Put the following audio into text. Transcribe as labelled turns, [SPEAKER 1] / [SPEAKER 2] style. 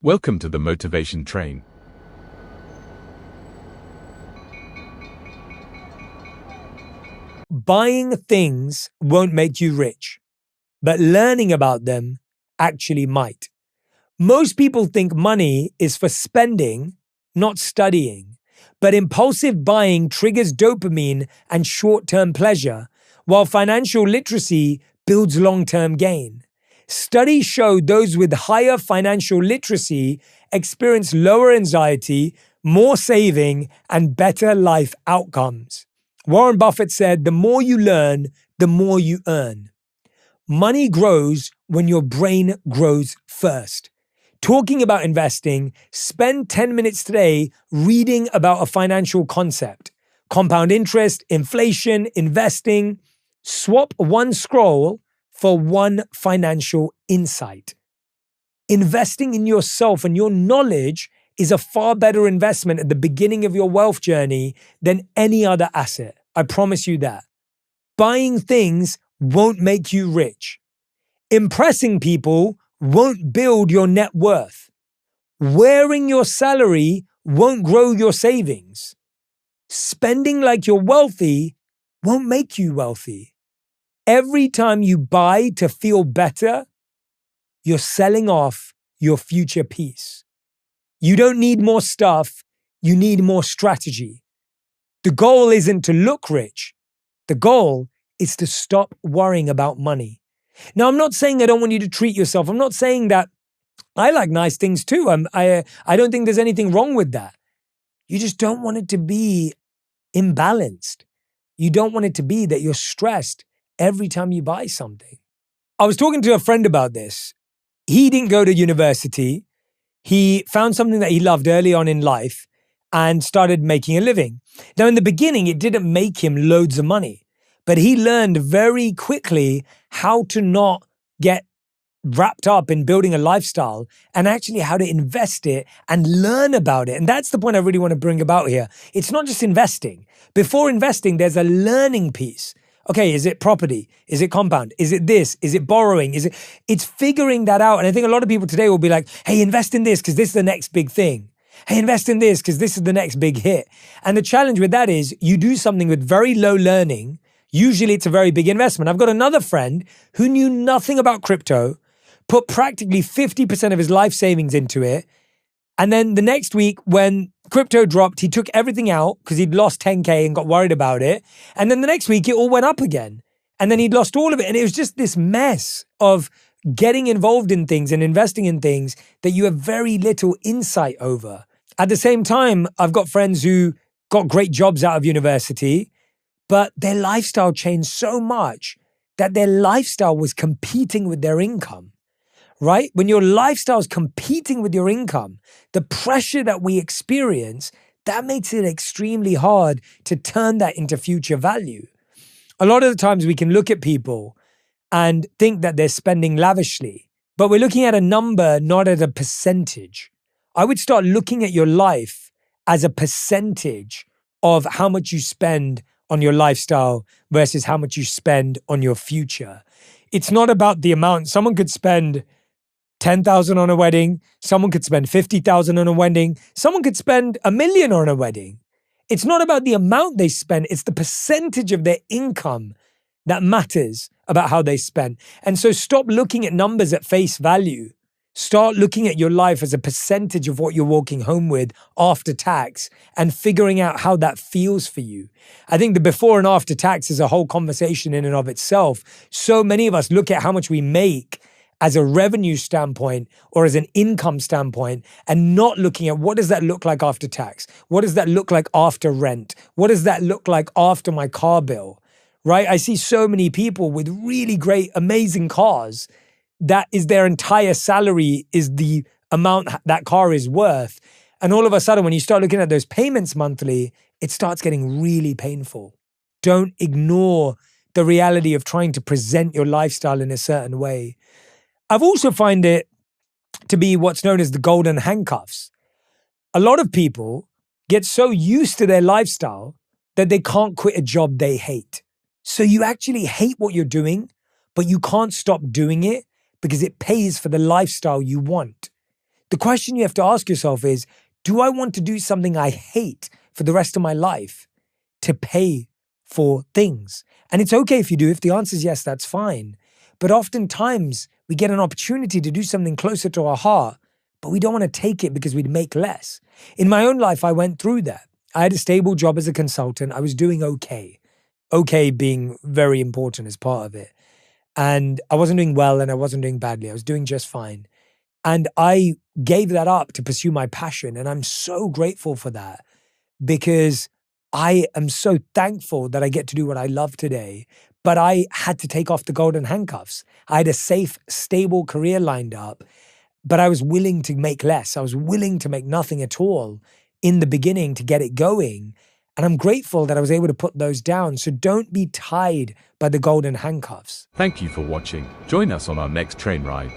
[SPEAKER 1] Welcome to the Motivation Train.
[SPEAKER 2] Buying things won't make you rich, but learning about them actually might. Most people think money is for spending, not studying. But impulsive buying triggers dopamine and short-term pleasure, while financial literacy builds long-term gain. Studies show those with higher financial literacy experience lower anxiety, more saving, and better life outcomes. Warren Buffett said, "The more you learn, the more you earn." Money grows when your brain grows first. Talking about investing, spend 10 minutes today reading about a financial concept. Compound interest, inflation, investing. Swap one scroll for one financial insight. Investing in yourself and your knowledge is a far better investment at the beginning of your wealth journey than any other asset. I promise you that. Buying things won't make you rich. Impressing people won't build your net worth. Wearing your salary won't grow your savings. Spending like you're wealthy won't make you wealthy. Every time you buy to feel better, you're selling off your future peace. You don't need more stuff, you need more strategy. The goal isn't to look rich. The goal is to stop worrying about money. Now, I'm not saying I don't want you to treat yourself. I'm not saying that I like nice things too. I don't think there's anything wrong with that. You just don't want it to be imbalanced. You don't want it to be that you're stressed every time you buy something. I was talking to a friend about this. He didn't go to university. He found something that he loved early on in life and started making a living. Now, in the beginning, it didn't make him loads of money. But he learned very quickly how to not get wrapped up in building a lifestyle and actually how to invest it and learn about it. And that's the point I really want to bring about here. It's not just investing. Before investing, there's a learning piece. Okay, is it property? Is it compound? Is it this? Is it borrowing? It's figuring that out. And I think a lot of people today will be like, hey, invest in this because this is the next big thing. Hey, invest in this because this is the next big hit. And the challenge with that is you do something with very low learning. Usually it's a very big investment. I've got another friend who knew nothing about crypto, put practically 50% of his life savings into it. And then the next week when crypto dropped, he took everything out because he'd lost 10K and got worried about it. And then the next week it all went up again. And then he'd lost all of it. And it was just this mess of getting involved in things and investing in things that you have very little insight over. At the same time, I've got friends who got great jobs out of university, but their lifestyle changed so much that their lifestyle was competing with their income, right? When your lifestyle is competing with your income, the pressure that we experience, that makes it extremely hard to turn that into future value. A lot of the times we can look at people and think that they're spending lavishly, but we're looking at a number, not at a percentage. I would start looking at your life as a percentage of how much you spend on your lifestyle versus how much you spend on your future. It's not about the amount. Someone could spend 10,000 on a wedding. Someone could spend 50,000 on a wedding. Someone could spend $1 million on a wedding. It's not about the amount they spend. It's the percentage of their income that matters about how they spend. And so stop looking at numbers at face value. Start looking at your life as a percentage of what you're walking home with after tax and figuring out how that feels for you. I think the before and after tax is a whole conversation in and of itself. So many of us look at how much we make as a revenue standpoint or as an income standpoint and not looking at what does that look like after tax? What does that look like after rent? What does that look like after my car bill? Right? I see so many people with really great, amazing cars that is their entire salary is the amount that car is worth. And all of a sudden, when you start looking at those payments monthly, it starts getting really painful. Don't ignore the reality of trying to present your lifestyle in a certain way. I've also find it to be what's known as the golden handcuffs. A lot of people get so used to their lifestyle that they can't quit a job they hate. So you actually hate what you're doing, but you can't stop doing it because it pays for the lifestyle you want. The question you have to ask yourself is, do I want to do something I hate for the rest of my life to pay for things? And it's okay if you do. If the answer is yes, that's fine. But oftentimes we get an opportunity to do something closer to our heart, but we don't want to take it because we'd make less. In my own life, I went through that. I had a stable job as a consultant. I was doing okay. Okay being very important as part of it. And I wasn't doing well and I wasn't doing badly. I was doing just fine. And I gave that up to pursue my passion. And I'm so grateful for that because I am so thankful that I get to do what I love today. But I had to take off the golden handcuffs. I had a safe, stable career lined up, but I was willing to make less. I was willing to make nothing at all in the beginning to get it going. And I'm grateful that I was able to put those down. So don't be tied by the golden handcuffs.
[SPEAKER 1] Thank you for watching. Join us on our next train ride.